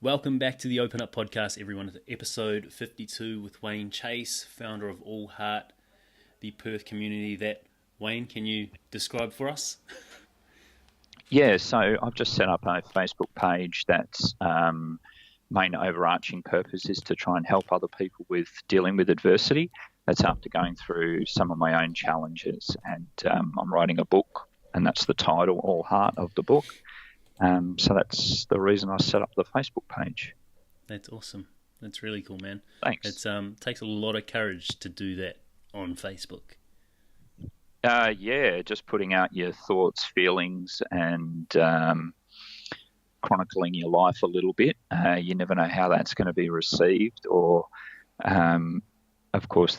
Welcome back to the Open Up Podcast, everyone, to episode 52 with Wayne Chase, founder of All Heart, the Perth community. Wayne, can you describe for us? Yeah, so I've just set up a Facebook page that's main overarching purpose is to try and help other people with dealing with adversity. That's after going through some of my own challenges, and I'm writing a book, and that's the title, All Heart, of the book. So that's the reason I set up the Facebook page. That's awesome. That's really cool, man. Thanks. It takes a lot of courage to do that on Facebook. Yeah, just putting out your thoughts, feelings, and chronicling your life a little bit. You never know how that's going to be received, or of course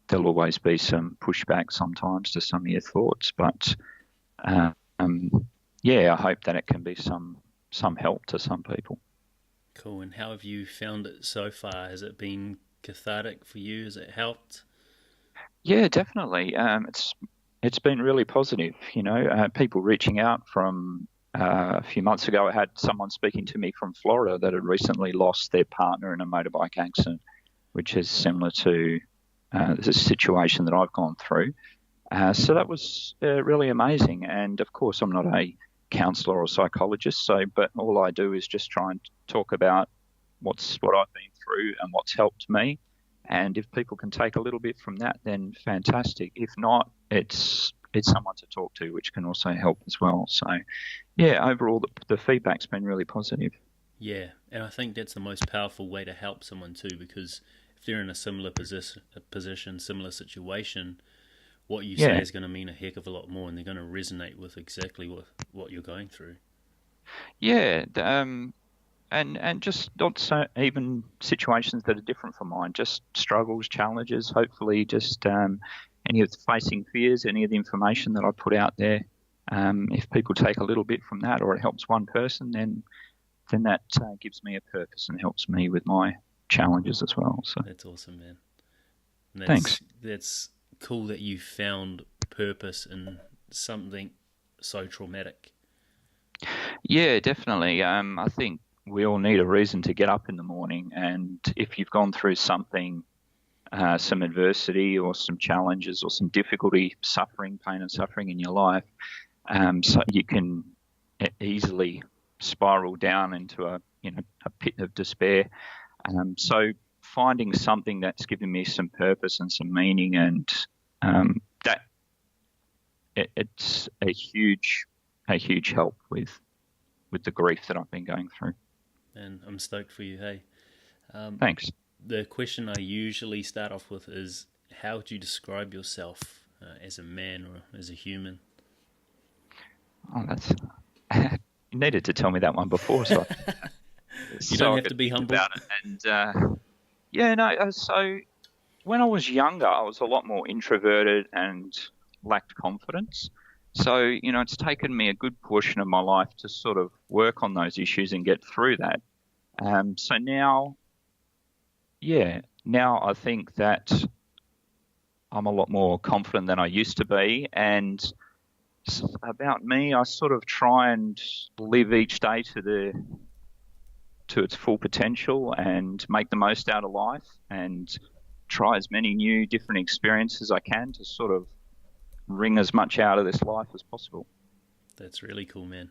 there'll always be some pushback sometimes to some of your thoughts, but yeah, I hope that it can be some help to some people. Cool. And how have you found it so far? Has it been cathartic for you? Has it helped? Yeah, definitely. It's been really positive. People reaching out from a few months ago. I had someone speaking to me from Florida that had recently lost their partner in a motorbike accident, which is similar to the situation that I've gone through. So that was really amazing. And of course, I'm not a counsellor or psychologist, but all I do is just try and talk about what I've been through and what's helped me. And if people can take a little bit from that, then fantastic. If not, it's someone to talk to, which can also help as well. So, yeah, overall, the feedback's been really positive. Yeah, and I think that's the most powerful way to help someone too, because if they're in a similar position, similar situation, what you say is going to mean a heck of a lot more, and they're going to resonate with exactly what you're going through. Yeah, and just not so even situations that are different from mine, just struggles, challenges, hopefully just any of the facing fears, any of the information that I put out there. If people take a little bit from that, or it helps one person, then that gives me a purpose and helps me with my challenges as well. So that's awesome, man. Thanks. That's cool that you found purpose in something so traumatic. Yeah, definitely. I think we all need a reason to get up in the morning, and if you've gone through something, some adversity or some challenges or some difficulty, pain and suffering in your life, so you can easily spiral down into a pit of despair. So finding something that's given me some purpose and some meaning, and it's a huge help with the grief that I've been going through. And I'm stoked for you, hey. Thanks. The question I usually start off with is, how would you describe yourself as a man or as a human? Oh, that's you needed to tell me that one before, so you don't have to be humble about it. And so when I was younger, I was a lot more introverted and lacked confidence. So it's taken me a good portion of my life to sort of work on those issues and get through that. So now I think that I'm a lot more confident than I used to be. And about me, I sort of try and live each day to its full potential and make the most out of life, and try as many new different experiences as I can to sort of wring as much out of this life as possible. That's really cool, man.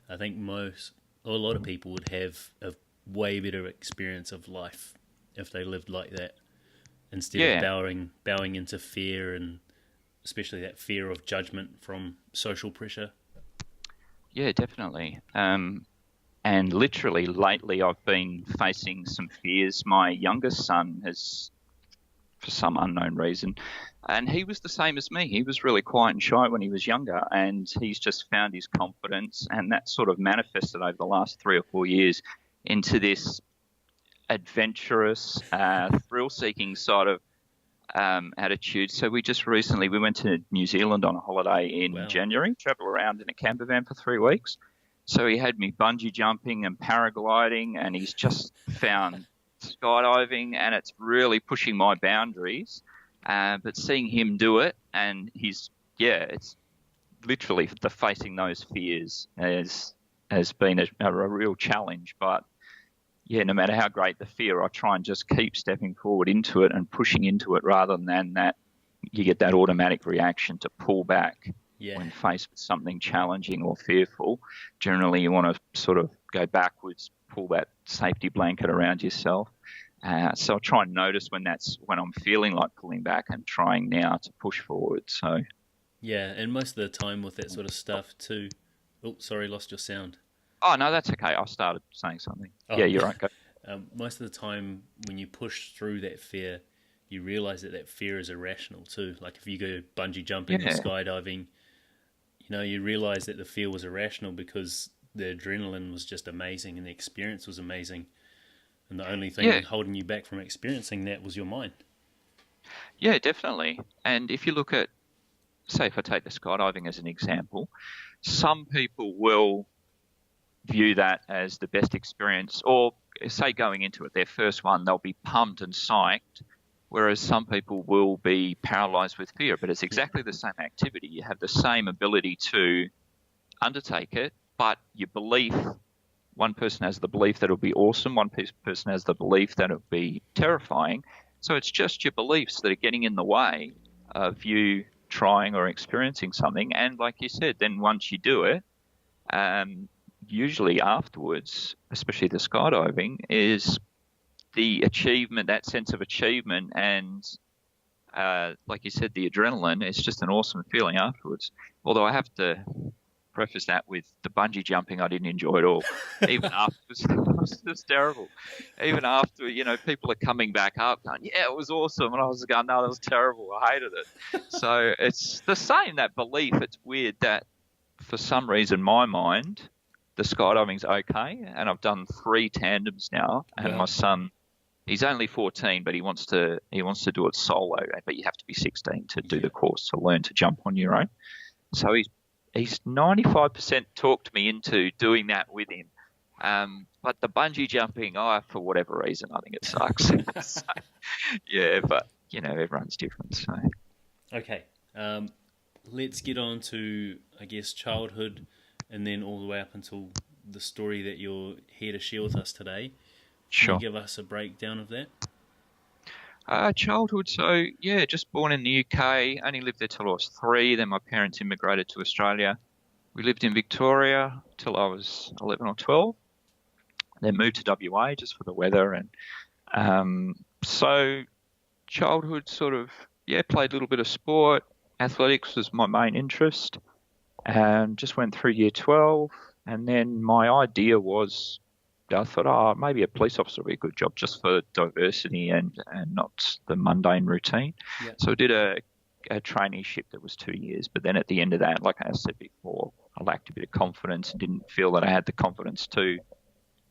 I think a lot of people would have a way better experience of life if they lived like that, instead of bowing into fear, and especially that fear of judgment from social pressure. Yeah, definitely. And literally lately I've been facing some fears. My youngest son has, for some unknown reason, and he was the same as me. He was really quiet and shy when he was younger, and he's just found his confidence, and that sort of manifested over the last 3 or 4 years into this adventurous, thrill-seeking sort of attitude. So we went to New Zealand on a holiday in January, travel around in a camper van for 3 weeks. So he had me bungee jumping and paragliding, and he's just found skydiving, and it's really pushing my boundaries. But seeing him do it, and it's literally facing those fears has been a real challenge. But yeah, no matter how great the fear, I try and just keep stepping forward into it and pushing into it rather than that you get that automatic reaction to pull back Yeah. when faced with something challenging or fearful. Generally, you want to sort of go backwards, pull that safety blanket around yourself. So I try and notice when I'm feeling like pulling back and trying now to push forward. So Yeah, and most of the time with that sort of stuff too. Oh, sorry, lost your sound. oh no, that's okay. I started saying something. Oh, Yeah, you're right. Go. most of the time when you push through that fear, you realize that that fear is irrational too. Like if you go bungee jumping or Yeah, skydiving, you realize that the fear was irrational because the adrenaline was just amazing and the experience was amazing. And the only thing yeah, holding you back from experiencing that was your mind. yeah, definitely. And if you look at, say, if I take the skydiving as an example, some people will view that as the best experience, or say going into it, their first one, they'll be pumped and psyched, whereas some people will be paralyzed with fear. But it's exactly the same activity. You have the same ability to undertake it, but your belief, one person has the belief that it'll be awesome, one person has the belief that it'll be terrifying. So it's just your beliefs that are getting in the way of you trying or experiencing something. And like you said, then once you do it, usually afterwards, especially the skydiving, is the achievement, that sense of achievement, and like you said, the adrenaline is just an awesome feeling afterwards. Although I have to preface that with the bungee jumping, I didn't enjoy it all. Even after, it was just terrible. Even after, people are coming back up going, yeah, it was awesome. And I was going, no, that was terrible. I hated it. So it's the same, that belief. It's weird that for some reason, my mind, the skydiving's okay. And I've done 3 tandems now. And my son, he's only 14, but he wants to do it solo. But you have to be 16 to do the course to learn to jump on your own. So he's 95% talked me into doing that with him. But the bungee jumping, for whatever reason, I think it sucks. So, yeah, but, everyone's different. So. Okay. Let's get on to, I guess, childhood and then all the way up until the story that you're here to share with us today. Sure. Can you give us a breakdown of that? Childhood, so yeah, just born in the UK, only lived there till I was 3, then my parents immigrated to Australia. We lived in Victoria till I was 11 or 12, then moved to WA just for the weather. And so childhood sort of, played a little bit of sport. Athletics was my main interest, and just went through year 12. And then my idea was, I thought, maybe a police officer would be a good job just for diversity and not the mundane routine. Yeah. So I did a traineeship that was 2 years. But then at the end of that, like I said before, I lacked a bit of confidence and didn't feel that I had the confidence to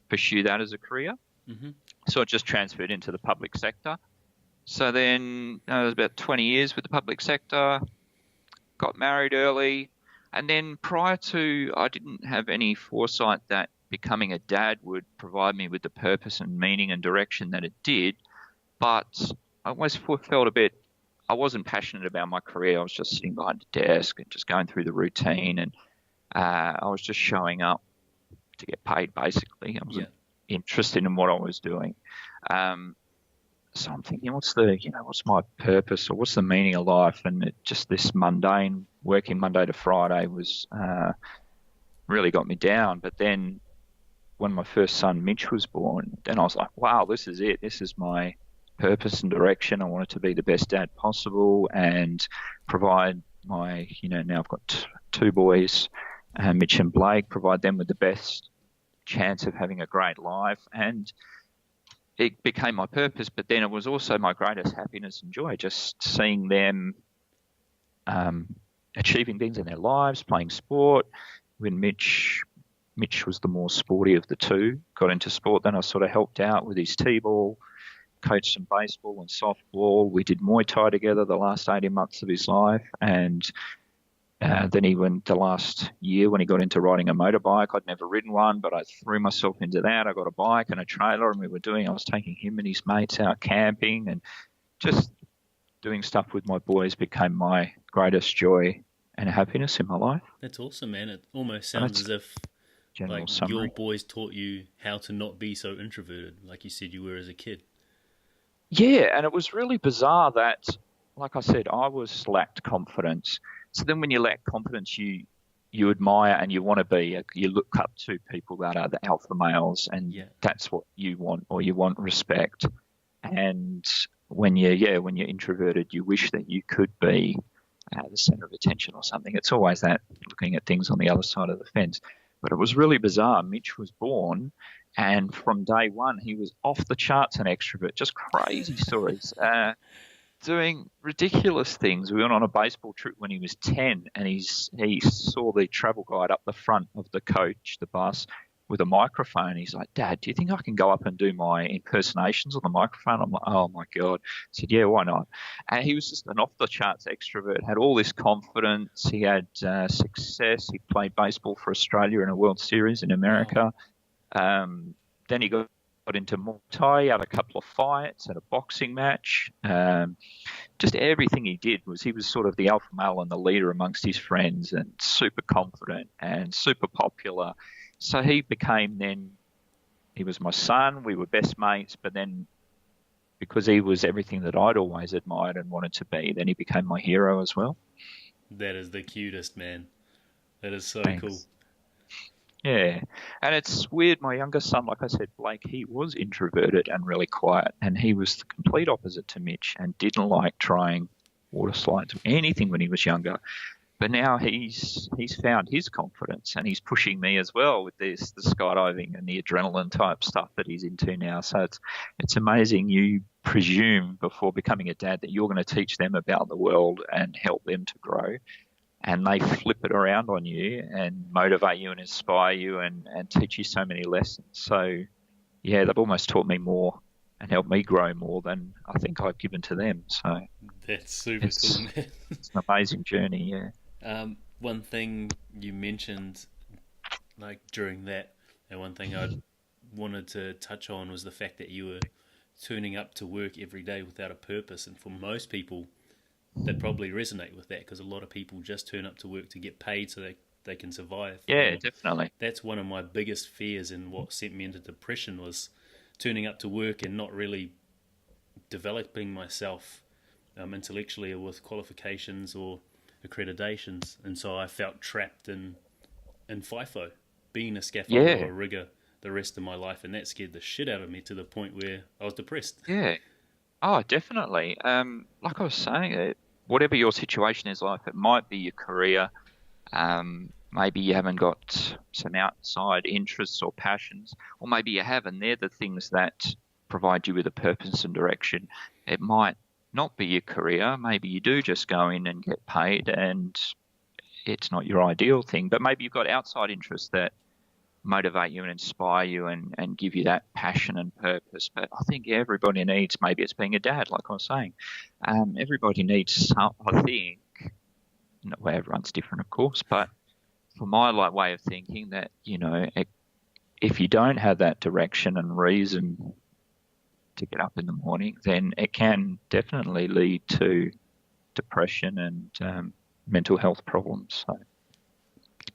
pursue that as a career. Mm-hmm. So I just transferred into the public sector. So then it was about 20 years with the public sector, got married early. And then prior to, I didn't have any foresight that becoming a dad would provide me with the purpose and meaning and direction that it did. But I always felt a bit, I wasn't passionate about my career. I was just sitting behind the desk and just going through the routine. And I was just showing up to get paid, basically. I wasn't interested in what I was doing. So I'm thinking, what's my purpose or what's the meaning of life? And just this mundane, working Monday to Friday was really got me down. But then when my first son, Mitch, was born, then I was like, wow, this is it. This is my purpose and direction. I wanted to be the best dad possible and provide my, now I've got 2 boys, Mitch and Blake, provide them with the best chance of having a great life. And it became my purpose, but then it was also my greatest happiness and joy, just seeing them achieving things in their lives, playing sport. When Mitch was the more sporty of the 2, got into sport, then I sort of helped out with his T-ball, coached some baseball and softball. We did Muay Thai together the last 18 months of his life, and then he went the last year when he got into riding a motorbike. I'd never ridden one, but I threw myself into that. I got a bike and a trailer, and I was taking him and his mates out camping, and just doing stuff with my boys became my greatest joy and happiness in my life. That's awesome, man. It almost sounds as if general like your summary. boys taught you how to not be so introverted, like you said you were as a kid. Yeah, and it was really bizarre that, like I said, I was lacked confidence. So then when you lack confidence, you admire and you want to be, you look up to people that are the alpha males, and Yeah. that's what you want, or you want respect. And when you're introverted, you wish that you could be the center of attention or something. It's always that, looking at things on the other side of the fence. But it was really bizarre. Mitch was born, and from day one, he was off the charts an extrovert, just crazy stories, doing ridiculous things. We went on a baseball trip when he was 10, and he saw the travel guide up the front of the coach, the bus, with a microphone. He's like, "Dad, do you think I can go up and do my impersonations on the microphone?" I'm like, "Oh my God." I said, "Yeah, why not?" And he was just an off-the-charts extrovert, had all this confidence. He had success. He played baseball for Australia in a World Series in America. Then he got into Muay Thai, had a couple of fights, had a boxing match. Just everything he did he was sort of the alpha male and the leader amongst his friends, and super confident and super popular. So he was my son. We were best mates, but then because he was everything that I'd always admired and wanted to be, then he became my hero as well. That is the cutest, man. That is so Thanks. cool. Yeah, and it's weird. My younger son, like I said, Blake, he was introverted and really quiet, and he was the complete opposite to Mitch and didn't like trying water slides or anything when he was younger. But now he's found his confidence, and he's pushing me as well with the skydiving and the adrenaline type stuff that he's into now. So it's amazing. You presume before becoming a dad that you're going to teach them about the world and help them to grow, and they flip it around on you and motivate you and inspire you and teach you so many lessons. So, yeah, they've almost taught me more and helped me grow more than I think I've given to them. So that's super cool, man. It's an amazing journey, yeah. One thing you mentioned, like during that, and one thing I wanted to touch on was the fact that you were turning up to work every day without a purpose. And for most people, that probably resonate with that, because a lot of people just turn up to work to get paid so they can survive. Yeah, definitely. That's one of my biggest fears, and what sent me into depression was turning up to work and not really developing myself intellectually or with qualifications or accreditations. And so I felt trapped in FIFO, being a scaffolder or a rigger the rest of my life, and that scared the shit out of me to the point where I was depressed. Yeah. Oh, definitely. Like I was saying, whatever your situation is like, it might be your career. Maybe you haven't got some outside interests or passions, or maybe you have, and they're the things that provide you with a purpose and direction. It might not be your career. Maybe you do just go in and get paid, and it's not your ideal thing, but maybe you've got outside interests that motivate you and inspire you and give you that passion and purpose. But I think everybody needs, maybe it's being a dad, like I was saying, everybody needs some, I think, well, everyone's different, of course, but for my way of thinking, that, if you don't have that direction and reason to get up in the morning, then it can definitely lead to depression and mental health problems. So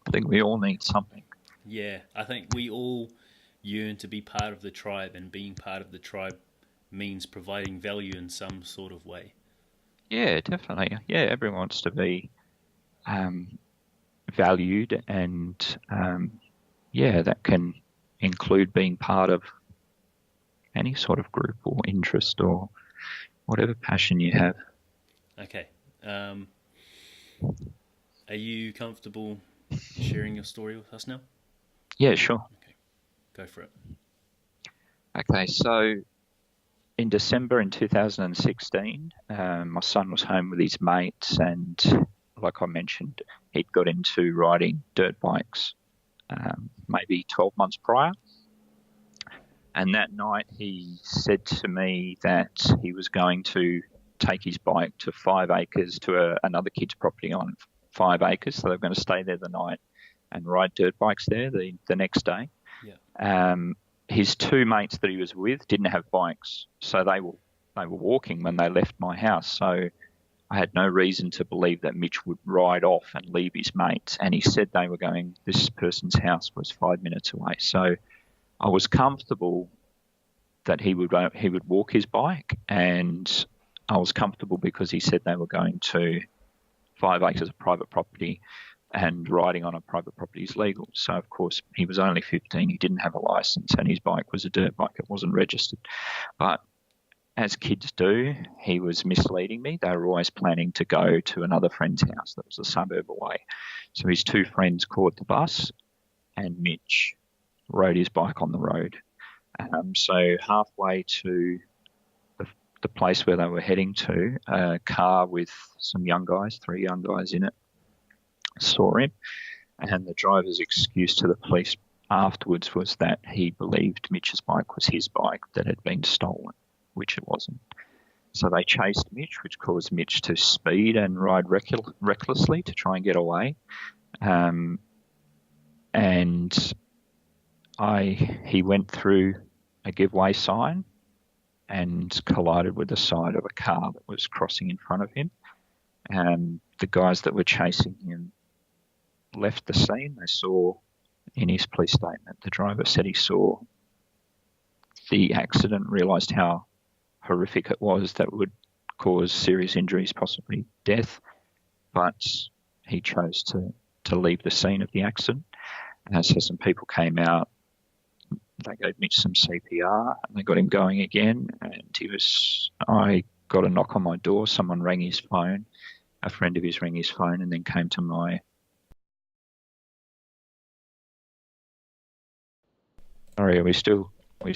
I think we all need something. Yeah, I think we all yearn to be part of the tribe, and being part of the tribe means providing value in some sort of way. Yeah, definitely. Yeah, everyone wants to be valued, and that can include being part of any sort of group or interest or whatever passion you have. Okay. Are you comfortable sharing your story with us now? Yeah, sure. Okay, go for it. Okay, so in December in 2016, my son was home with his mates, and like I mentioned, he'd got into riding dirt bikes maybe 12 months prior. And that night he said to me that he was going to take his bike to 5 acres to another kid's property on 5 acres. So they were going to stay there the night and ride dirt bikes there the next day. Yeah. His two mates that he was with didn't have bikes, so they were walking when they left my house. So I had no reason to believe that Mitch would ride off and leave his mates. And he said they were going, this person's house was 5 minutes away. So I was comfortable that he would walk his bike, and I was comfortable because he said they were going to 5 acres of private property, and riding on a private property is legal. So, of course, he was only 15. He didn't have a license, and his bike was a dirt bike. It wasn't registered. But as kids do, he was misleading me. They were always planning to go to another friend's house that was a suburb away. So his two friends caught the bus, and Mitch rode his bike on the road. So halfway to the place where they were heading to, a car with some young guys, 3 young guys in it, saw him, and the driver's excuse to the police afterwards was that he believed Mitch's bike was his bike that had been stolen, which it wasn't. So they chased Mitch, which caused Mitch to speed and ride recklessly to try and get away. He went through a give way sign and collided with the side of a car that was crossing in front of him. The guys that were chasing him left the scene. They saw, in his police statement, the driver said he saw the accident, realised how horrific it was, that would cause serious injuries, possibly death, but he chose to leave the scene of the accident. So some people came out, they gave Mitch some CPR, and they got him going again, and I got a knock on my door, someone rang his phone, a friend of his rang his phone, and then came to my... Sorry, are we still going?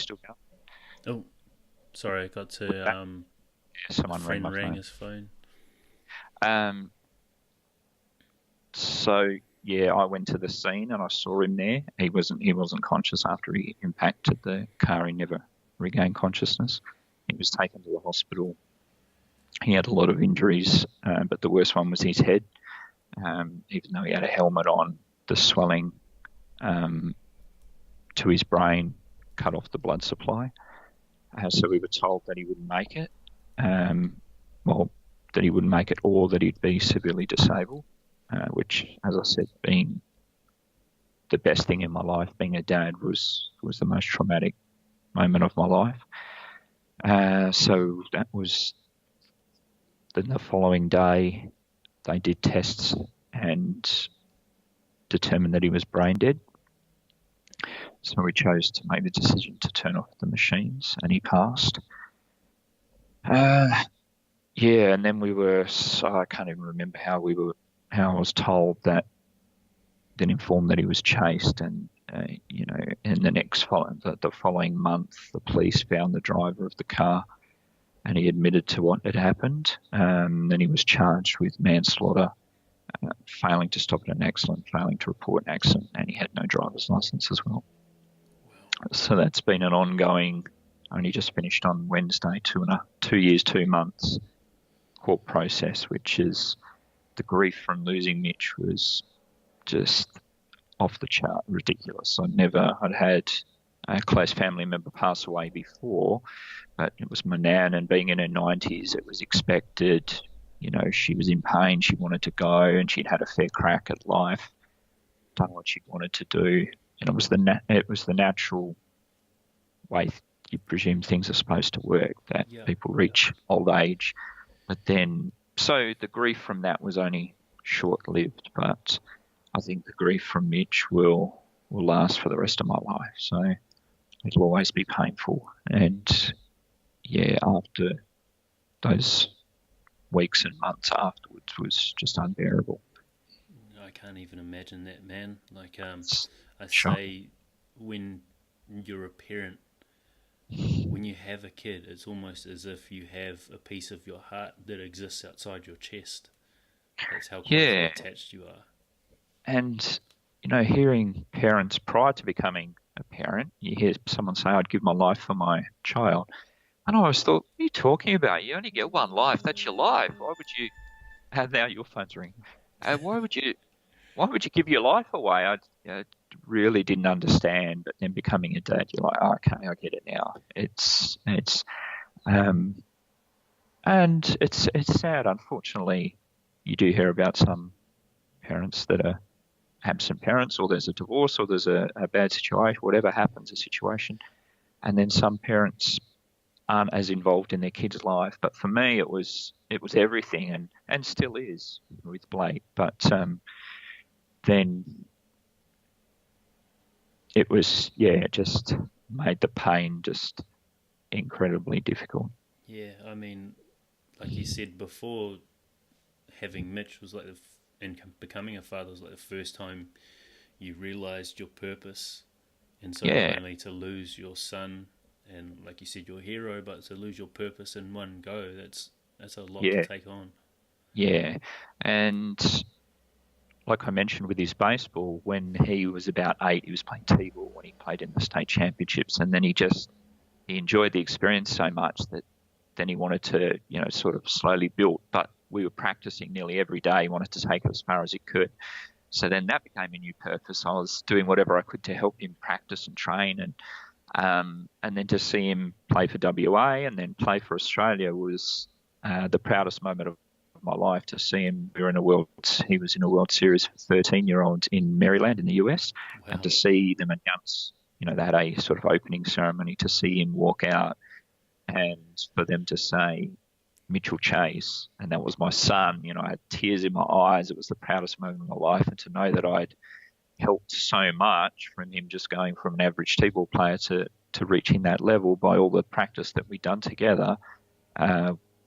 Oh, sorry, I got to... someone a friend rang phone. his phone. So yeah, I went to the scene and I saw him there. He wasn't conscious after he impacted the car. He never regained consciousness. He was taken to the hospital. He had a lot of injuries, but the worst one was his head. Even though he had a helmet on, the swelling to his brain cut off the blood supply. So we were told that he wouldn't make it. That he wouldn't make it, or that he'd be severely disabled. Which, as I said, being the best thing in my life, being a dad was the most traumatic moment of my life. So that was the following day. They did tests and determined that he was brain dead. So we chose to make the decision to turn off the machines, and he passed. Yeah, and then I can't even remember how I was told that, then informed that he was chased, and in the following month, the police found the driver of the car, and he admitted to what had happened. Then he was charged with manslaughter, failing to stop at an accident, failing to report an accident, and he had no driver's license as well. So that's been an ongoing, only just finished on Wednesday, 2 years, 2 months court process, which is, the grief from losing Mitch was just off the chart, ridiculous. I'd had a close family member pass away before, but it was my nan, and being in her 90s, it was expected. She was in pain, she wanted to go, and she'd had a fair crack at life, done what she wanted to do, and it was the natural way you presume things are supposed to work, that people reach old age. But then, so the grief from that was only short-lived, but I think the grief from Mitch will last for the rest of my life. So it'll always be painful. And yeah, after those weeks and months afterwards was just unbearable. I can't even imagine that, man. I Sure. say, when you're a parent, when you have a kid, it's almost as if you have a piece of your heart that exists outside your chest. That's how closely attached you are. And, hearing parents prior to becoming a parent, you hear someone say, I'd give my life for my child. And I always thought, what are you talking about? You only get one life. That's your life. Why would you... And now your phone's ringing. Why would you give your life away? I really didn't understand, but then becoming a dad, you're like, okay, I get it now. And it's sad, unfortunately. You do hear about some parents that are absent parents, or there's a divorce, or there's a bad situation, whatever happens, a situation, and then some parents aren't as involved in their kid's life. But for me, it was everything, and still is with Blake. But then it was, yeah, it just made the pain just incredibly difficult. Yeah, I mean, like you said before, having Mitch was like and becoming a father was like the first time you realized your purpose. And so not Yeah, only to lose your son and, like you said, your hero, but to lose your purpose in one go, that's a lot to yeah, take on. yeah. And like I mentioned with his baseball, when he was about 8, he was playing T-ball when he played in the state championships, and then he enjoyed the experience so much that then he wanted to, sort of slowly build. But we were practicing nearly every day. He wanted to take it as far as he could. So then that became a new purpose. I was doing whatever I could to help him practice and train, and then to see him play for WA and then play for Australia was the proudest moment of my life. To see him, he was in a World Series for 13-year-olds in Maryland in the US, and Wow. to see them announce, they had a sort of opening ceremony, to see him walk out and for them to say Mitchell Chase, and that was my son. I had tears in my eyes. It was the proudest moment of my life, and to know that I'd helped so much from him just going from an average T-ball player to reaching that level by all the practice that we'd done together,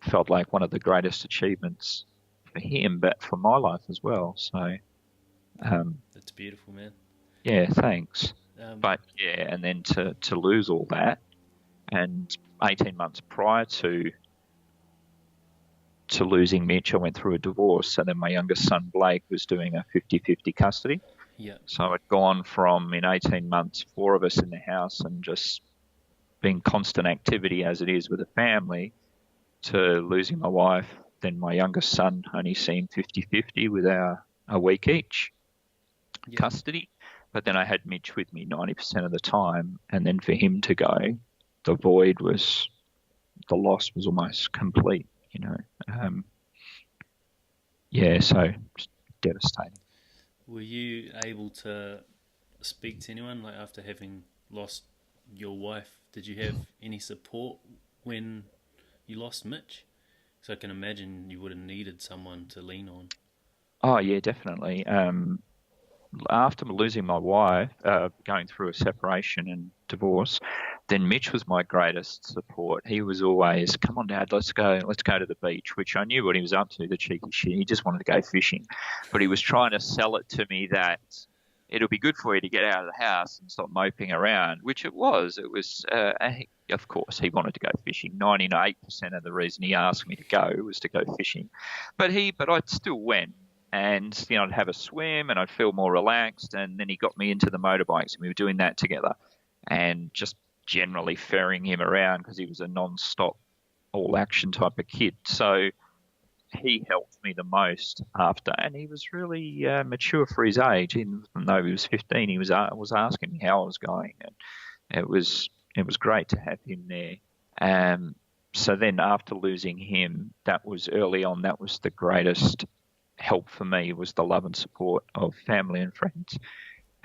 felt like one of the greatest achievements for him, but for my life as well. So, That's beautiful, man. yeah, thanks. Um, But yeah, and then to lose all that, and 18 months prior to losing Mitch, I went through a divorce. And then my youngest son, Blake, was doing a 50-50 custody. yeah, So I'd gone from, in 18 months, 4 of us in the house and just being constant activity as it is with a family, to losing my wife, then my youngest son only seeing 50-50 with a week each yeah, custody. But then I had Mitch with me 90% of the time. And then for him to go, the loss was almost complete. Um, yeah, so just devastating. were you able to speak to anyone like after having lost your wife? Did you have any support when you lost Mitch? So I can imagine you would have needed someone to lean on. Oh, yeah, definitely. After losing my wife, going through a separation and divorce, then Mitch was my greatest support. He was always, "Come on, Dad, let's go to the beach," which I knew what he was up to, the cheeky shit. He just wanted to go fishing. But he was trying to sell it to me that it'll be good for you to get out of the house and stop moping around, which it was. It was, of course, he wanted to go fishing. 98% of the reason he asked me to go was to go fishing. But I still went. And, I'd have a swim and I'd feel more relaxed. And then he got me into the motorbikes, and we were doing that together, and just generally ferrying him around because he was a non-stop, all-action type of kid. So he helped me the most after, and he was really mature for his age. Even though he was 15, he was asking me how I was going, and it was great to have him there. So then after losing him, that was early on, that was the greatest help for me, was the love and support of family and friends.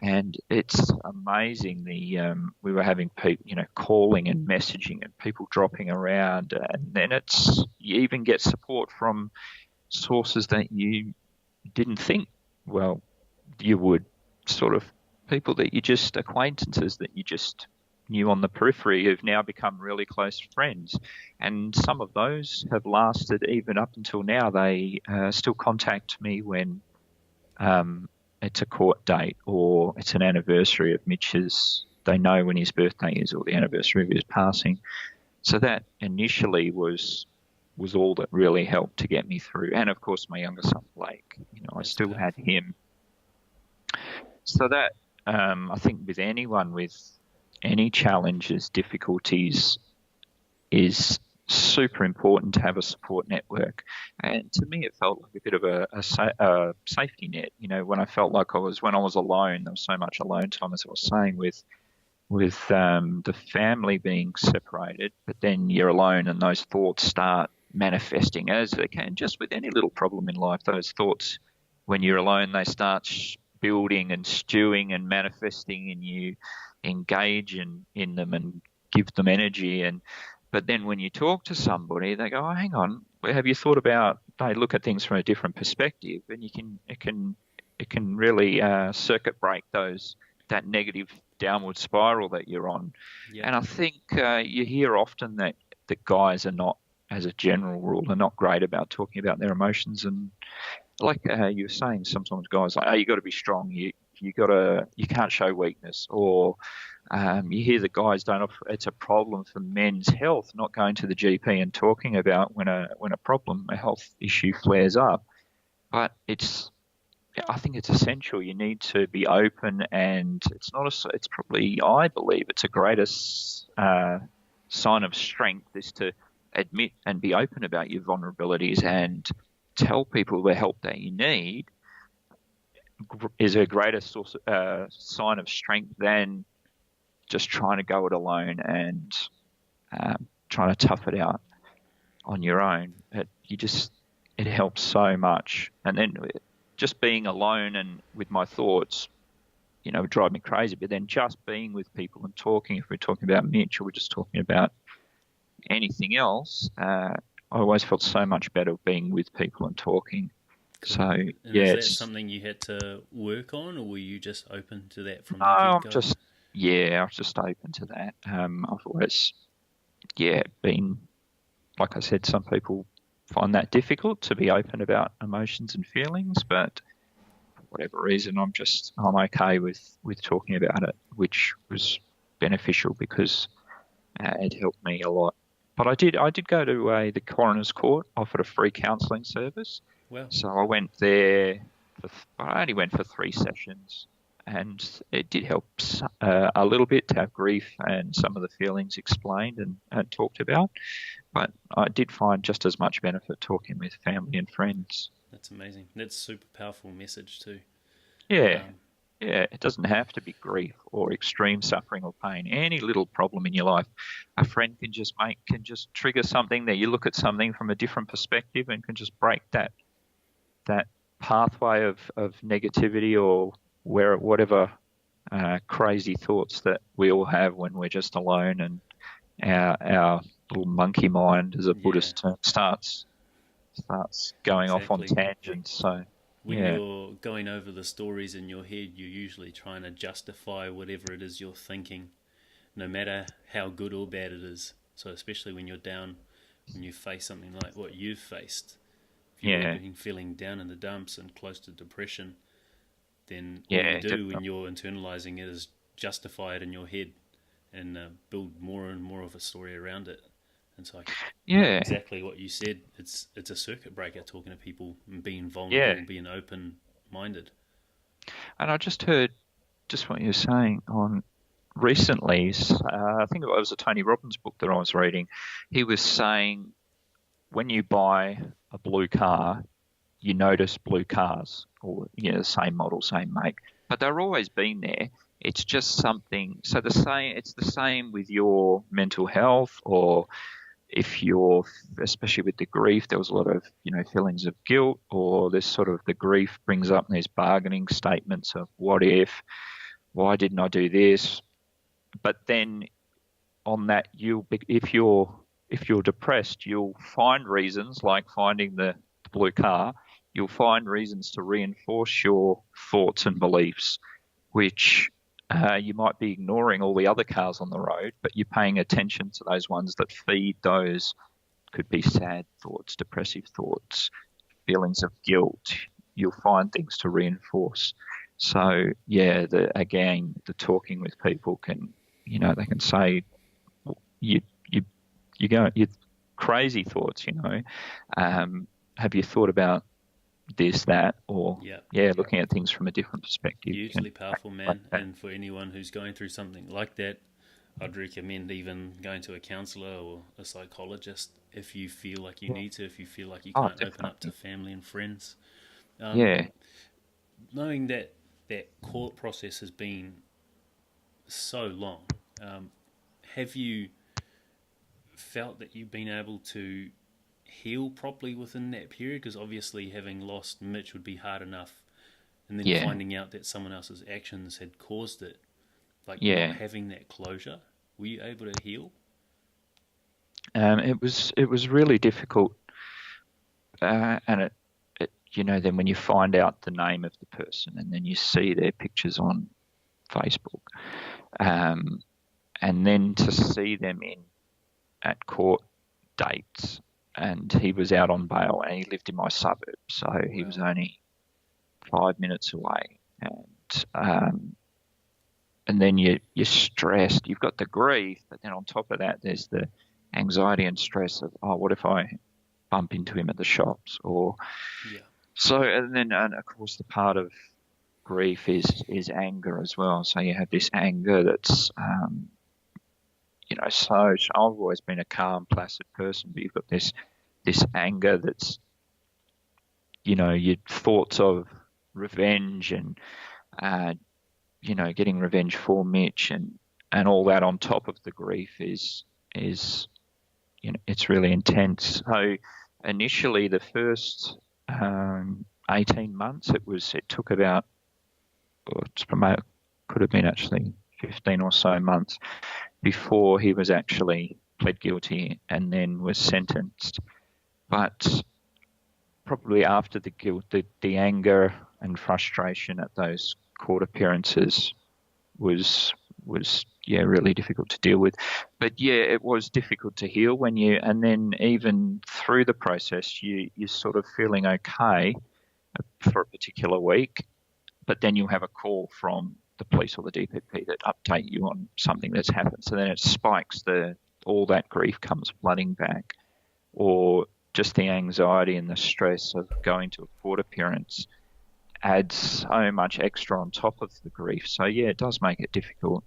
And it's amazing, we were having people, calling and messaging and people dropping around, and then you even get support from sources that you didn't think, well, you would, sort of people that you just, acquaintances that you just knew on the periphery, who've now become really close friends. And some of those have lasted even up until now. They still contact me when it's a court date or it's an anniversary of Mitch's. They know when his birthday is or the anniversary of his passing. So that initially was all that really helped to get me through. And of course, my younger son, Blake, I That's still had powerful. him. So that, I think with anyone with any challenges, difficulties, is super important to have a support network. And to me, it felt like a bit of a safety net. When I felt like when I was alone, there was so much alone time, as I was saying, with the family being separated, but then you're alone and those thoughts start manifesting as they can, just with any little problem in life. Those thoughts, when you're alone, they start building and stewing and manifesting, and you engage in them and give them energy. But then when you talk to somebody, they go, "Oh, hang on, have you thought about?" They look at things from a different perspective, and it can really circuit break that negative downward spiral that you're on. Yeah. And I think you hear often that guys are not, as a general rule, are not great about talking about their emotions. And like you were saying, sometimes guys are like, "Oh, you got to be strong. You can't show weakness." Or you hear that guys don't. It's a problem for men's health not going to the GP and talking about when a problem, a health issue flares up. But I think it's essential. You need to be open, and it's probably, I believe, it's a greatest sign of strength is to admit and be open about your vulnerabilities and tell people the help that you need is a greater sign of strength than just trying to go it alone and trying to tough it out on your own. It helps so much. And then just being alone and with my thoughts, would drive me crazy. But then just being with people and talking, if we're talking about Mitch or we're just talking about anything else, I always felt so much better being with people and talking. Cool. So, and yeah. Is that something you had to work on, or were you just open to that from the get-go? I was just open to that. I've always, been, like I said, some people find that difficult to be open about emotions and feelings, but for whatever reason, I'm okay with talking about it, which was beneficial because it helped me a lot. But I did go to the coroner's court, offered a free counselling service. Wow. So I went there. I only went for 3 sessions, and it did help a little bit to have grief and some of the feelings explained and talked about. But I did find just as much benefit talking with family and friends. That's amazing. That's a super powerful message too. Yeah. It doesn't have to be grief or extreme suffering or pain. Any little problem in your life, a friend can just trigger something that you look at something from a different perspective and can just break that pathway of negativity or whatever crazy thoughts that we all have when we're just alone, and our little monkey mind, as a Buddhist term, starts going off on tangents. So when you're going over the stories in your head, you're usually trying to justify whatever it is you're thinking, no matter how good or bad it is. So especially when you're down, when you face something like what you've faced, if you're feeling down in the dumps and close to depression, then what you do when you're internalizing it is justify it in your head and build more and more of a story around it. And so, exactly what you said. It's a circuit breaker, talking to people and being vulnerable, being open-minded. And I just heard what you were saying on recently. I think it was a Tony Robbins book that I was reading. He was saying when you buy a blue car, you notice blue cars, or the same model, same make, but they're always been there. It's just something. So it's the same with your mental health, or if you're, especially with the grief, there was a lot of, feelings of guilt, or this sort of the grief brings up these bargaining statements of what if, why didn't I do this? But then on that, if you're depressed, you'll find reasons, like finding the blue car, you'll find reasons to reinforce your thoughts and beliefs, which you might be ignoring all the other cars on the road, but you're paying attention to those ones that feed those, could be sad thoughts, depressive thoughts, feelings of guilt. You'll find things to reinforce. So, the talking with people can, they can say, you crazy thoughts, have you thought about this, that, or looking at things from a different perspective. Hugely powerful, man. And for anyone who's going through something like that, I'd recommend even going to a counsellor or a psychologist if you feel like you need to, if you feel like you can't open up to family and friends. Knowing that court process has been so long, have you felt that you've been able to heal properly within that period? Because obviously having lost Mitch would be hard enough, and then Yeah, finding out that someone else's actions had caused it, like not yeah. having that closure. Were you able to heal? It was really difficult, and then when you find out the name of the person and then you see their pictures on Facebook, um, and then to see them in at court dates, and he was out on bail and he lived in my suburb, so he was Wow. only 5 minutes away, and then you're stressed. You've got the grief, but then on top of that, there's the anxiety and stress of, oh, what if I bump into him at the shops? Or Yeah. so, and of course the part of grief is anger as well. So you have this anger that's so I've always been a calm, placid person, but you've got this anger that's your thoughts of revenge and getting revenge for Mitch and all that on top of the grief is it's really intense. So initially the first 18 months it took about could have been actually 15 or so months before he was actually pled guilty and then was sentenced. But probably after the guilt, the anger and frustration at those court appearances was really difficult to deal with. But yeah, it was difficult to heal and then even through the process, you're sort of feeling okay for a particular week, but then you'll have a call from the police or the DPP that update you on something that's happened. So then it spikes, all that grief comes flooding back, or just the anxiety and the stress of going to a court appearance adds so much extra on top of the grief. So yeah, it does make it difficult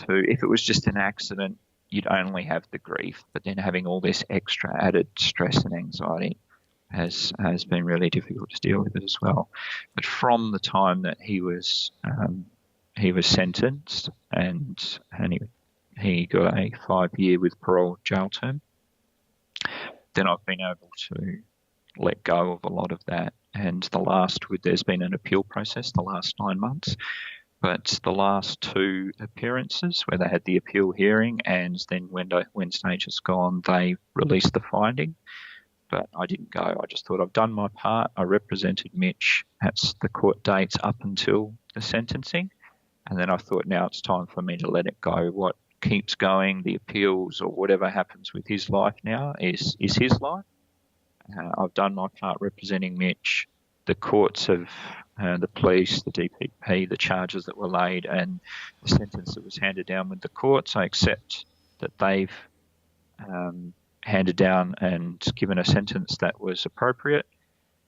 if it was just an accident, you'd only have the grief, but then having all this extra added stress and anxiety has been really difficult to deal with it as well. But from the time that he was sentenced and he got a 5-year with parole jail term, then I've been able to let go of a lot of that. And there's been an appeal process the last 9 months, but the last 2 appearances where they had the appeal hearing and then when stage has gone, they released the finding. But I didn't go. I just thought I've done my part. I represented Mitch at the court dates up until the sentencing. And then I thought now it's time for me to let it go. What keeps going, the appeals or whatever happens with his life now is his life. I've done my part representing Mitch. The courts have, the police, the DPP, the charges that were laid and the sentence that was handed down with the courts, I accept that they've handed down and given a sentence that was appropriate.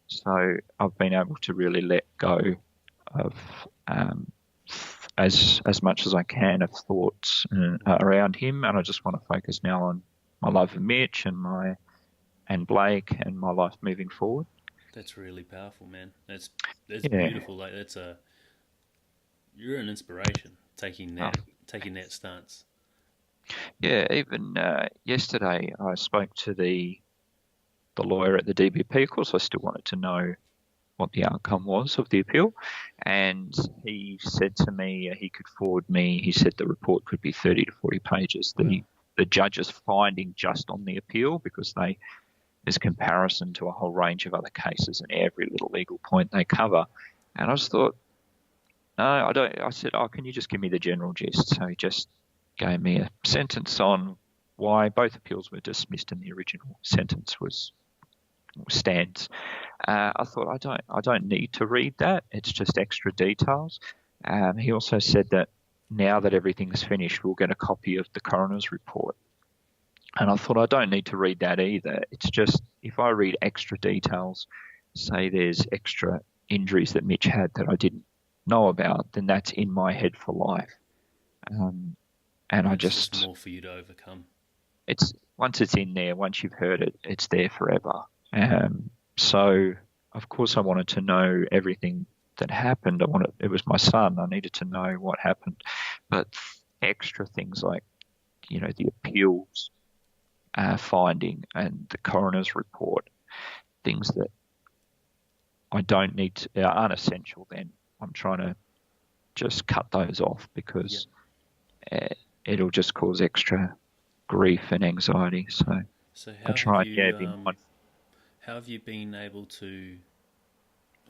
So I've been able to really let go of as much as I can of thoughts around him, and I just want to focus now on my love for Mitch and Blake and my life moving forward. That's really powerful, man. That's Yeah. beautiful. Like you're an inspiration taking that stance. Yeah, even yesterday I spoke to the lawyer at the DBP. Of course, I still wanted to know what the outcome was of the appeal, and he said to me he could forward me. He said the report could be 30 to 40 pages. The judge's finding just on the appeal, because there's comparison to a whole range of other cases and every little legal point they cover. And I just thought, no, I don't. I said, can you just give me the general gist? So he just gave me a sentence on why both appeals were dismissed and the original sentence stands. I thought, I don't need to read that. It's just extra details. He also said that now that everything's finished, we'll get a copy of the coroner's report. And I thought, I don't need to read that either. It's just, if I read extra details, say there's extra injuries that Mitch had that I didn't know about, then that's in my head for life. And it's just more for you to overcome. Once it's in there, once you've heard it, it's there forever. So of course I wanted to know everything that happened. It was my son. I needed to know what happened. But extra things like, the appeals finding and the coroner's report, things that I don't need to, are unessential, then I'm trying to just cut those off because it'll just cause extra grief and anxiety. So I try and be mindful. how have you been able to,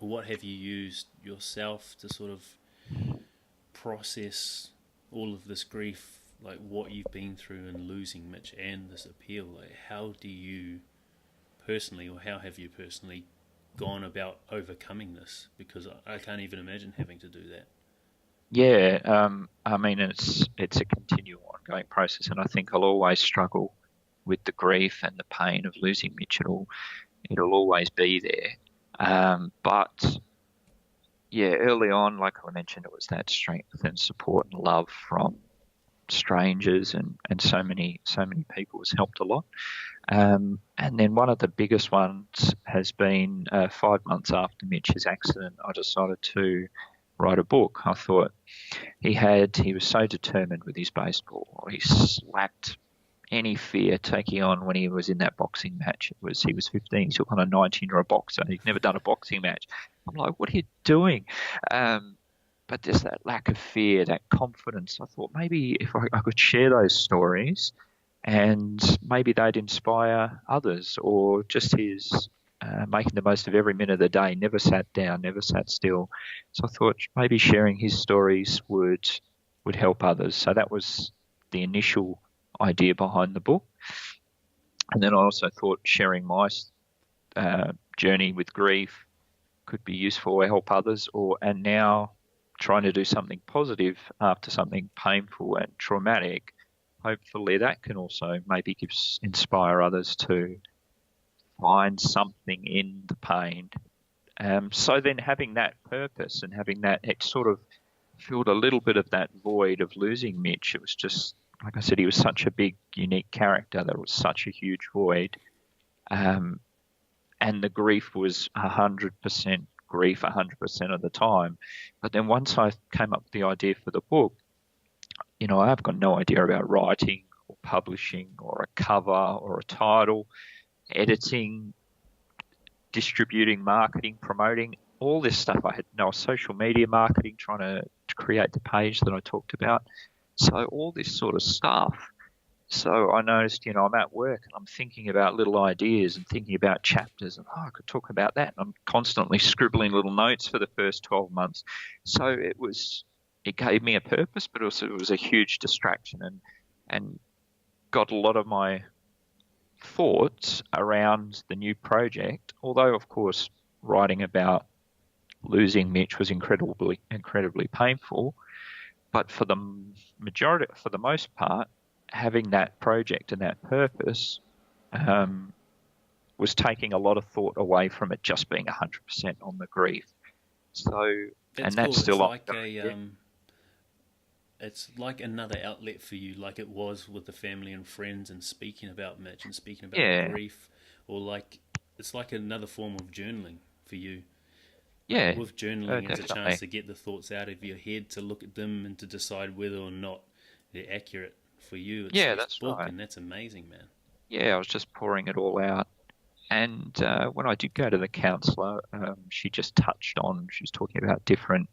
or what have you used yourself to sort of process all of this grief, like what you've been through in losing Mitch and this appeal? Like, how do you personally, or how have you personally gone about overcoming this? Because I can't even imagine having to do that. Yeah, I mean, it's a continual, ongoing process, and I think I'll always struggle with the grief and the pain of losing Mitch. It'll always be there. But yeah, early on, like I mentioned, it was that strength and support and love from strangers and so many people has helped a lot. And then one of the biggest ones has been 5 months after Mitch's accident, I decided to write a book. I thought he was so determined with his baseball. He slacked any fear taking on when he was in that boxing match. He was 15. He took on a 19-year-old boxer. He'd never done a boxing match. I'm like, what are you doing? But there's that lack of fear, that confidence. I thought maybe if I could share those stories and maybe they'd inspire others, or just his making the most of every minute of the day, never sat down, never sat still. So I thought maybe sharing his stories would help others. So that was the initial idea behind the book. And then I also thought sharing my journey with grief could be useful or help others, and now trying to do something positive after something painful and traumatic. Hopefully that can also maybe inspire others to find something in the pain. So then having that purpose and having that, it sort of filled a little bit of that void of losing Mitch. It was just, like I said, he was such a big, unique character. There was such a huge void. And the grief was 100% grief 100% of the time. But then once I came up with the idea for the book, I've got no idea about writing or publishing or a cover or a title, editing, distributing, marketing, promoting, all this stuff. I had no social media marketing, trying to create the page that I talked about. So all this sort of stuff. So I noticed, I'm at work and I'm thinking about little ideas and thinking about chapters and, I could talk about that. And I'm constantly scribbling little notes for the first 12 months. So it gave me a purpose, but also it was a huge distraction and got a lot of my thoughts around the new project. Although, of course, writing about losing Mitch was incredibly painful. But for the most part, having that project and that purpose was taking a lot of thought away from it just being 100% on the grief. So, that's cool. Still it's like another outlet for you, like it was with the family and friends and speaking about Mitch and speaking about grief, or it's like another form of journaling for you. Yeah, with journaling, it's a chance to get the thoughts out of your head, to look at them and to decide whether or not they're accurate for you. It's that's book, right. And that's amazing, man. Yeah, I was just pouring it all out. And when I did go to the counsellor, she was talking about different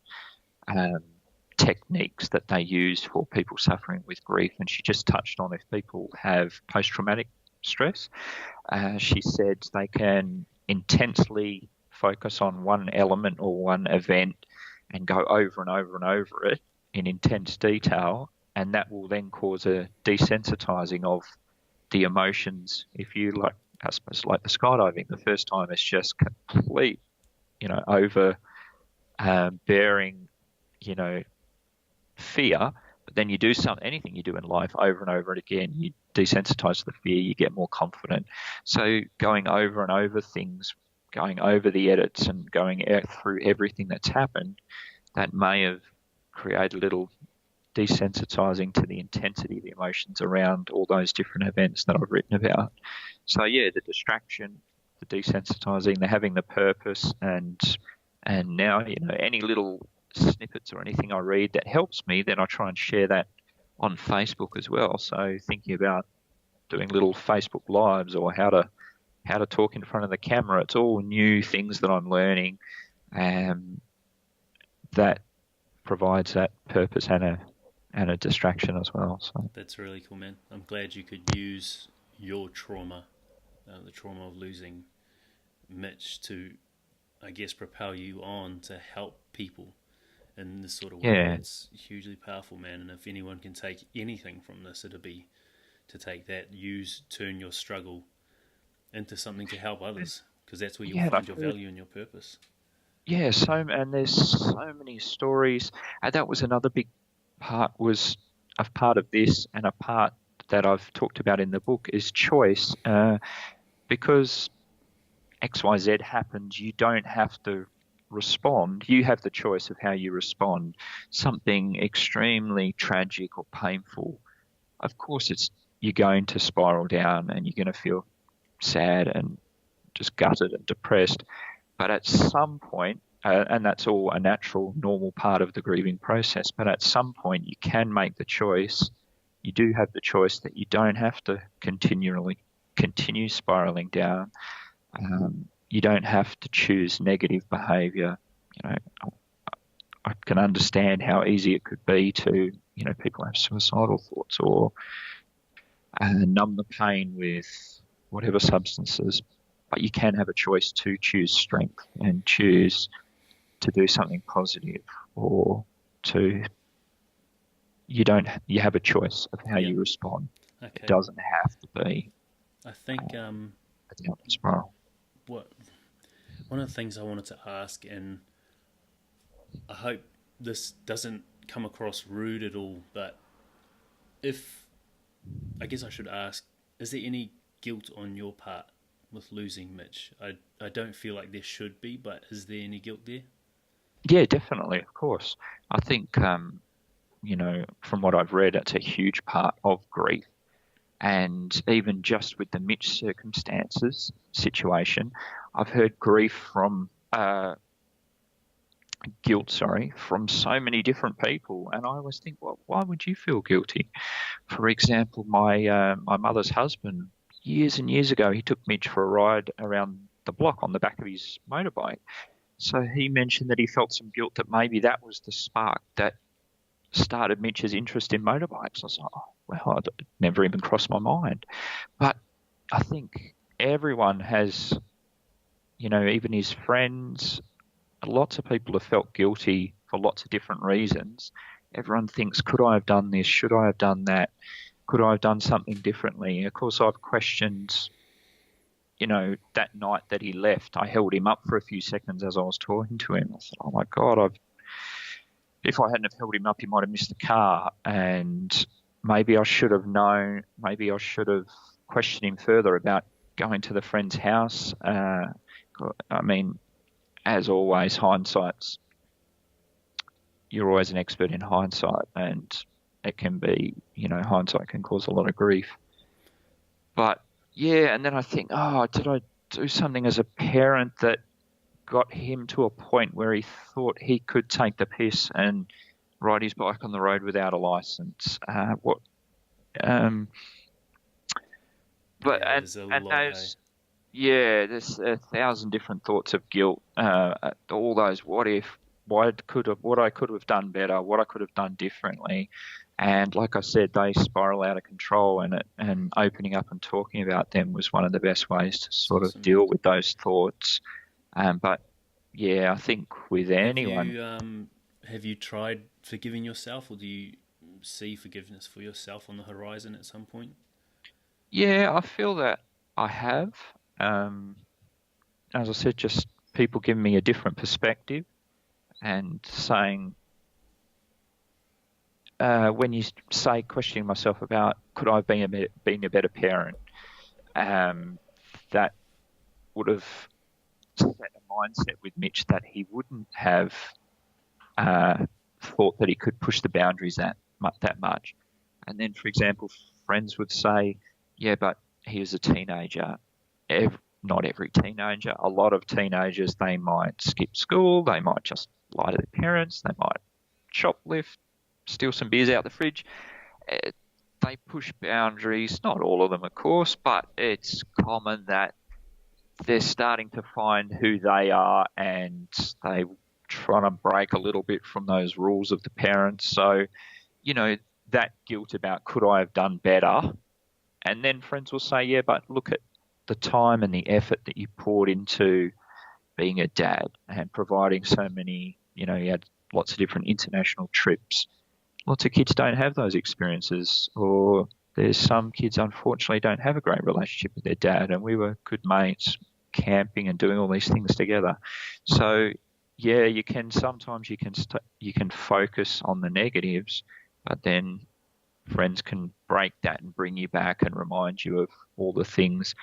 techniques that they use for people suffering with grief. And she just touched on if people have post-traumatic stress, she said they can intensely focus on one element or one event and go over and over and over it in intense detail, and that will then cause a desensitizing of the emotions. If you I suppose like the skydiving, the first time it's just complete, over bearing, fear, but then you do anything you do in life over and over again, you desensitize the fear, you get more confident. So going over and over things, going over the edits and going through everything that's happened, that may have created a little desensitizing to the intensity of the emotions around all those different events that I've written about. So yeah, the distraction, the desensitizing, the having the purpose, and now, any little snippets or anything I read that helps me, then I try and share that on Facebook as well. So thinking about doing little Facebook lives or how to talk in front of the camera. It's all new things that I'm learning, that provides that purpose and a distraction as well. So That's really cool, man. I'm glad you could use your trauma, the trauma of losing Mitch, to, I guess, propel you on to help people in this sort of way. yeah, It's hugely powerful, man. And if anyone can take anything from this, it'll be to take that, turn your struggle into something to help others, because that's where you'll yeah, find your value and your purpose. yeah. And there's so many stories, and that was another big part was a part of this, and a part that I've talked about in the book is choice, because XYZ happens, you don't have to respond. You have the choice of how you respond. Something extremely tragic or painful, of course, you're going to spiral down and you're going to feel sad and just gutted and depressed. But at some point, and that's all a natural, normal part of the grieving process, but at some point you can make the choice. You do have the choice that you don't have to continue spiraling down. You don't have to choose negative behaviour. You know, I can understand how easy it could be to, people have suicidal thoughts or numb the pain with whatever substances, but you can have a choice to choose strength and choose to do something positive, or you have a choice of how you respond. Okay. It doesn't have to be I think a downward spiral. One of the things I wanted to ask, and I hope this doesn't come across rude at all, but I guess I should ask, is there any guilt on your part with losing Mitch? I don't feel like there should be, but is there any guilt there? Yeah, definitely, of course. I think, from what I've read, it's a huge part of grief. And even just with the Mitch situation, I've heard grief from guilt, from so many different people. And I always think, well, why would you feel guilty? For example, my mother's husband, years and years ago, he took Mitch for a ride around the block on the back of his motorbike. So he mentioned that he felt some guilt that maybe that was the spark that started Mitch's interest in motorbikes. I was like, oh, well, it never even crossed my mind. But I think everyone has, even his friends, lots of people have felt guilty for lots of different reasons. Everyone thinks, could I have done this? Should I have done that? Could I have done something differently? And of course, I've questioned, that night that he left, I held him up for a few seconds as I was talking to him. I thought, oh my God, if I hadn't have held him up, he might have missed the car. And maybe I should have known, maybe I should have questioned him further about going to the friend's house. I mean, as always, you're always an expert in hindsight, and it can be, hindsight can cause a lot of grief. But yeah, and then I think, did I do something as a parent that got him to a point where he thought he could take the piss and ride his bike on the road without a license? There's there's 1,000 different thoughts of guilt. All those what if, what I could have done better, what I could have done differently. And like I said, they spiral out of control, and opening up and talking about them was one of the best ways to sort of deal with those thoughts. But yeah, I think with anyone. Have you tried forgiving yourself, or do you see forgiveness for yourself on the horizon at some point? Yeah, I feel that I have. As I said, just people giving me a different perspective and saying, when you say questioning myself about could I have been a better parent, that would have set a mindset with Mitch that he wouldn't have thought that he could push the boundaries that much. And then, for example, friends would say, yeah, but he was a teenager. Not every teenager. A lot of teenagers, they might skip school, they might just lie to their parents, they might shoplift, steal some beers out the fridge. they push boundaries. Not all of them, of course, but it's common that they're starting to find who they are and they trying to break a little bit from those rules of the parents. So, that guilt about could I have done better? And then friends will say, yeah, but look at the time and the effort that you poured into being a dad and providing so many, you had lots of different international trips. Lots of kids don't have those experiences, or there's some kids unfortunately don't have a great relationship with their dad, and we were good mates camping and doing all these things together. So yeah, you can focus on the negatives, but then friends can break that and bring you back and remind you of all the things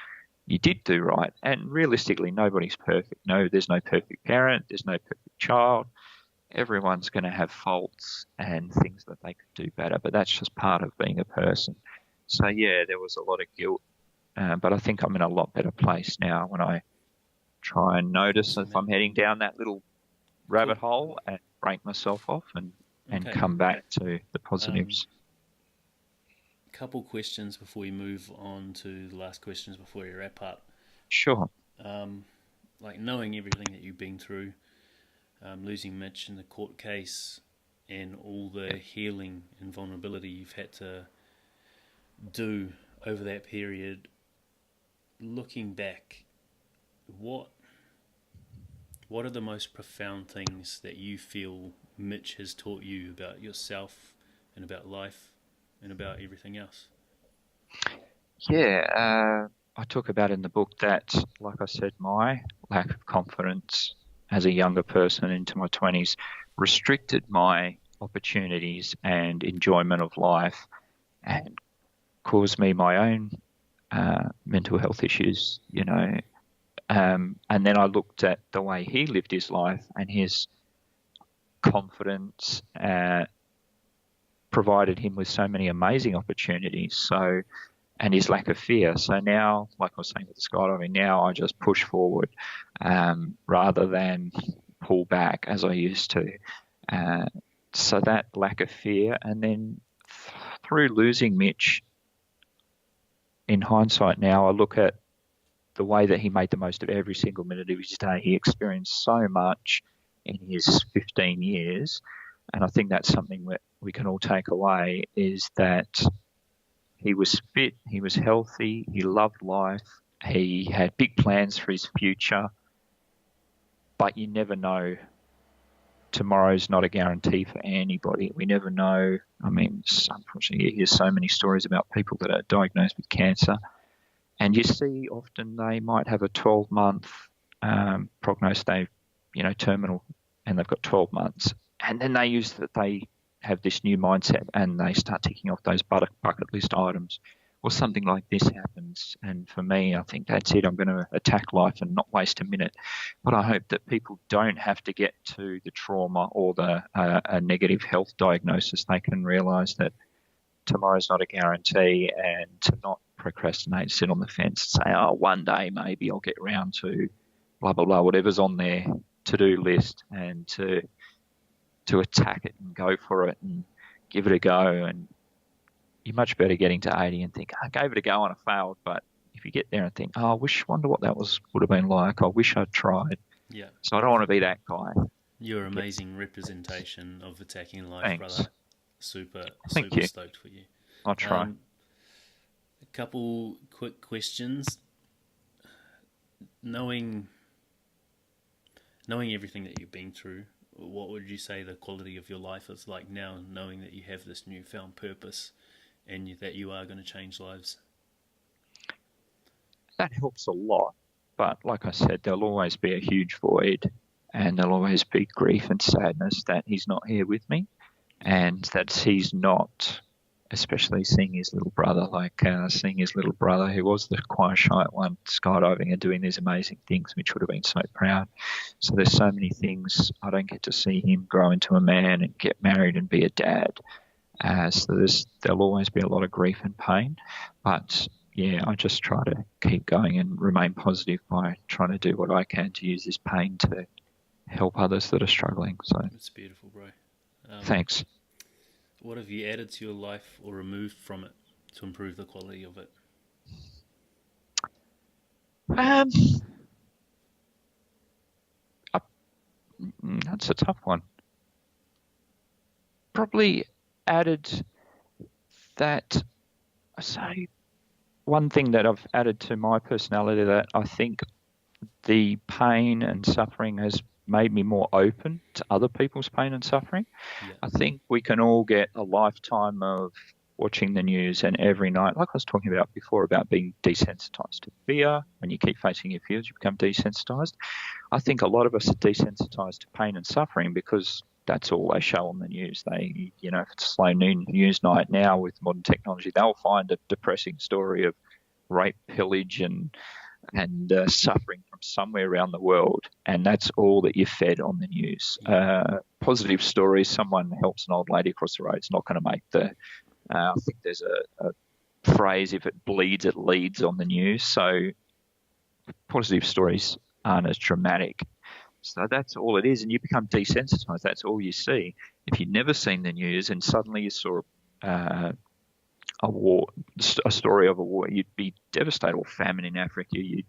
you did do right. And realistically, nobody's perfect. No, there's no perfect parent. There's no perfect child. Everyone's going to have faults and things that they could do better, but that's just part of being a person. So yeah, there was a lot of guilt, but I think I'm in a lot better place now when I try and notice if I'm heading down that little rabbit hole and break myself off and come back to the positives. Couple questions before we move on to the last questions before we wrap up. Sure. Like knowing everything that you've been through, losing Mitch in the court case, and all the healing and vulnerability you've had to do over that period, looking back, what are the most profound things that you feel Mitch has taught you about yourself and about life and about everything else? Yeah, I talk about in the book that, like I said, my lack of confidence as a younger person into my 20s restricted my opportunities and enjoyment of life and caused me my own mental health issues, and then I looked at the way he lived his life, and his confidence provided him with so many amazing opportunities. So, and his lack of fear. So now, like I was saying with the skydiving, now I just push forward rather than pull back as I used to. So that lack of fear, and then through losing Mitch, in hindsight now, I look at the way that he made the most of every single minute of his day. He experienced so much in his 15 years, and I think that's something that we can all take away, is that he was fit, he was healthy, he loved life, he had big plans for his future, but you never know. Tomorrow's not a guarantee for anybody. We never know. I mean, unfortunately, you hear so many stories about people that are diagnosed with cancer, and you see often they might have a 12-month prognosis, terminal, and they've got 12 months. And then they have this new mindset and they start ticking off those bucket list items. Or something like this happens. And for me, I think that's it. I'm going to attack life and not waste a minute. But I hope that people don't have to get to the trauma or a negative health diagnosis. They can realise that tomorrow's not a guarantee, and to not procrastinate, sit on the fence and say, oh, one day maybe I'll get around to blah, blah, blah, whatever's on their to-do list, and to attack it and go for it and give it a go. And you're much better getting to 80 and think, I gave it a go and I failed. But if you get there and think, oh, wonder what that would have been like. I wish I'd tried. Yeah. So I don't want to be that guy. You're amazing representation of attacking life, Thanks. brother. Super stoked for you. I'll try. A couple quick questions. Knowing everything that you've been through, what would you say the quality of your life is like now, knowing that you have this newfound purpose and that you are going to change lives? That helps a lot. But like I said, there'll always be a huge void, and there'll always be grief and sadness that he's not here with me, and that he's not, especially seeing his little brother, who was the quiet, shy one, skydiving and doing these amazing things, which would have been so proud. So there's so many things. I don't get to see him grow into a man and get married and be a dad. So there'll always be a lot of grief and pain. But yeah, I just try to keep going and remain positive by trying to do what I can to use this pain to help others that are struggling. So it's beautiful, bro. Thanks. What have you added to your life or removed from it to improve the quality of it? Um, that's a tough one. Probably added that. I say one thing that I've added to my personality that I think the pain and suffering has made me more open to other people's pain and suffering. Yeah. I think we can all get a lifetime of watching the news and every night, like I was talking about before, about being desensitized to fear. When you keep facing your fears, you become desensitized. I think a lot of us are desensitized to pain and suffering because that's all they show on the news. They, if it's a slow noon news night now with modern technology, they'll find a depressing story of rape, pillage, and suffering from somewhere around the world, and that's all that you're fed on the news. Positive stories, someone helps an old lady across the road, it's not going to make the. I think there's a phrase: if it bleeds, it leads on the news. So positive stories aren't as dramatic. So that's all it is, and you become desensitized. That's all you see. If you'd never seen the news and suddenly you saw a war, a story of a war, you'd be devastated, or famine in Africa, you'd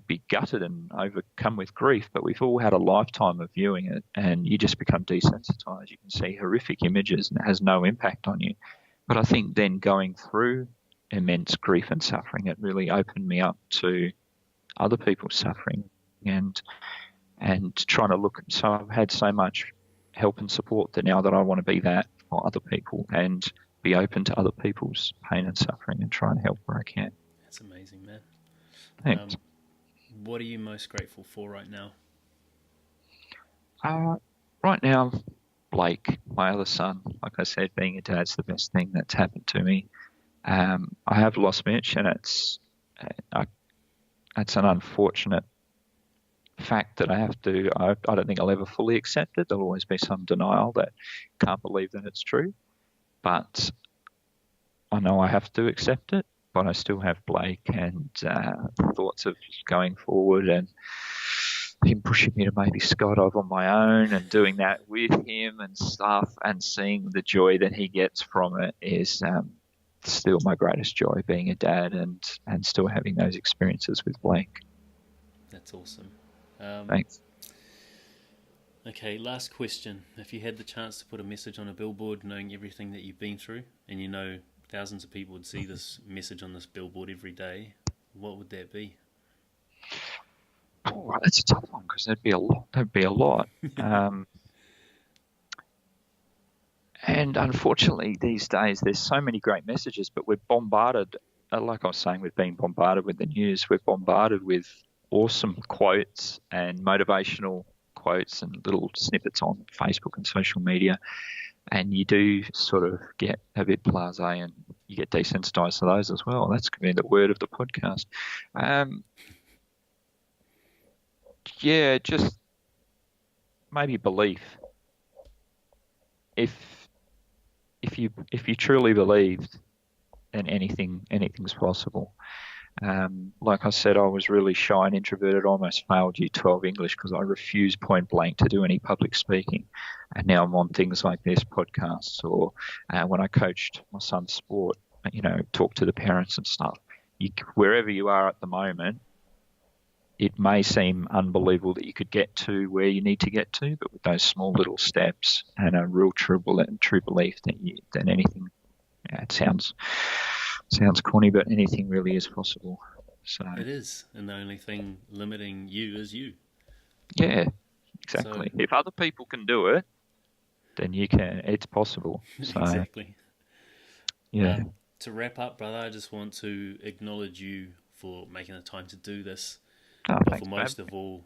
be gutted and overcome with grief. But we've all had a lifetime of viewing it, and you just become desensitized. You can see horrific images, and it has no impact on you. But I think then going through immense grief and suffering, it really opened me up to other people's suffering and trying to look. So I've had so much help and support that now that I want to be that for other people and be open to other people's pain and suffering and try and help where I can. That's amazing, man. Thanks. What are you most grateful for right now? Right now, Blake, my other son, like I said, being a dad's the best thing that's happened to me. I have lost Mitch, and it's an unfortunate fact that I have to. I don't think I'll ever fully accept it. There'll always be some denial that can't believe that it's true. But I know I have to accept it, but I still have Blake and thoughts of going forward and him pushing me to maybe skydive on my own and doing that with him and stuff, and seeing the joy that he gets from it is still my greatest joy, being a dad and still having those experiences with Blake. That's awesome. Thanks. Okay, last question. If you had the chance to put a message on a billboard knowing everything that you've been through, and you know thousands of people would see this message on this billboard every day, what would that be? Oh, that's a tough one because there'd be a lot. And unfortunately, these days, there's so many great messages, but we're bombarded, like I was saying, we've been bombarded with the news. We're bombarded with awesome quotes and motivational quotes and little snippets on Facebook and social media. And you do sort of get a bit blasé and you get desensitized to those as well. That's going to be the word of the podcast. Yeah, just maybe belief. If you truly believed, then anything's possible. Like I said, I was really shy and introverted. I almost failed Year 12 English because I refused point blank to do any public speaking. And now I'm on things like this, podcasts, or when I coached my son's sport, talk to the parents and stuff. Wherever you are at the moment, it may seem unbelievable that you could get to where you need to get to, but with those small little steps and a real true belief that anything, it sounds corny, but anything really is possible. So it is, and the only thing limiting you is you. Yeah, exactly. So, if other people can do it, then you can. It's possible. So, exactly. Yeah. To wrap up, brother, I just want to acknowledge you for making the time to do this. But for most of all,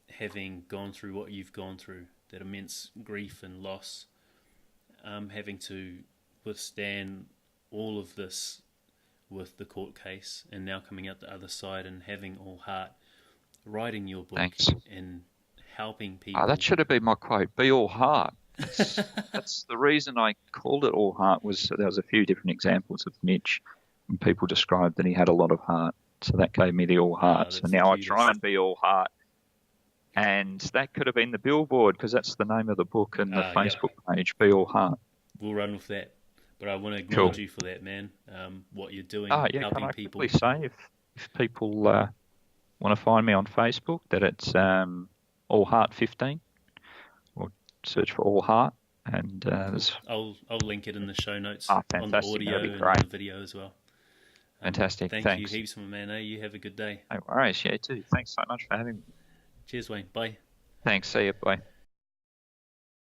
having gone through what you've gone through, that immense grief and loss, having to withstand all of this with the court case, and now coming out the other side and having all heart, writing your book and helping people. Oh, that should have been my quote. Be all heart. That's the reason I called it all heart. Was there was a few different examples of Mitch, and people described that he had a lot of heart. So that gave me the all heart. So now I try and be all heart. And that could have been the billboard because that's the name of the book and the Facebook page, Be All Heart. We'll run with that. But I want to acknowledge you for that, man. What you're doing, Can helping I people. quickly say, if people want to find me on Facebook, that it's All Heart 15, or search for All Heart, and I'll link it in the show notes on the fantastic. audio That'd be and great. on the video as well. Fantastic. Thanks. You heaps, my man. You have a good day. No worries. Yeah, too. Thanks so much for having me. Cheers, Wayne. Bye. Thanks. See you. Bye.